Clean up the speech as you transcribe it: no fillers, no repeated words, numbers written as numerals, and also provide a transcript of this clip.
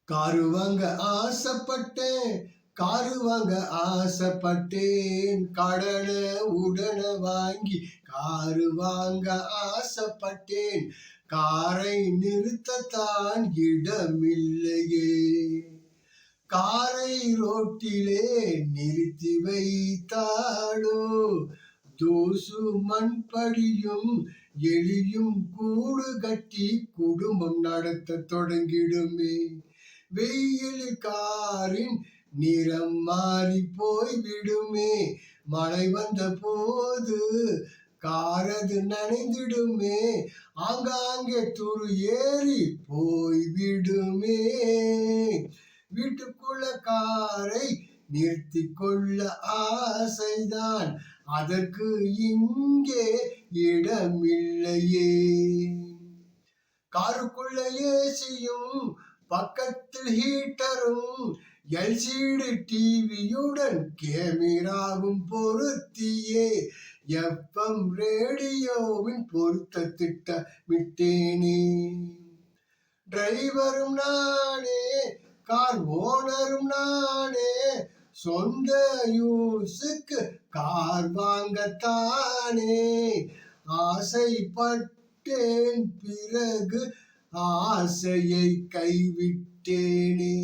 Car வாங்க ஆசைப்பட்டேன், car வாங்க ஆசைப்பட்டேன், கடனை உடனே வாங்கி காரு வாங்க ஆசைப்பட்டேன், காரை நிறுத்தத்தான் இடமில்லையே, காரை ரோட்டிலே நிறுத்தி வைத்தாளோ, தூசு மண் படியும் எலியும் கூடு கட்டி குடும்பம் நடத்த தொடங்கிடுமே, வெயிலில் காரின் நிறம் மாறி போய்விடுமே, மழை வந்த போது காரது நனைந்திடுமே, ஆங்காங்கே துரு ஏறி போய்விடுமே, வீட்டுக்குள்ள காரை நிறுத்தி கொள்ள ஆசைதான், அதற்கு இங்கே இடமில்லையே, காருக்குள்ள ஏசியும் பக்கத்தில் ஹீட்டரும் எல்சிடி டிவியுடன் கேமராவும் பொருத்தியே எஃப்எம் ரேடியோவின் பொருத்த திட்டமிட்டேனே, டிரைவரும் நானே, கார் ஓனரும் நானே, சொந்த யூஸுக்கு கார் வாங்கத்தானே ஆசைப்பட்டேன், பிறகு ஆசையை கைவிட்டேனே.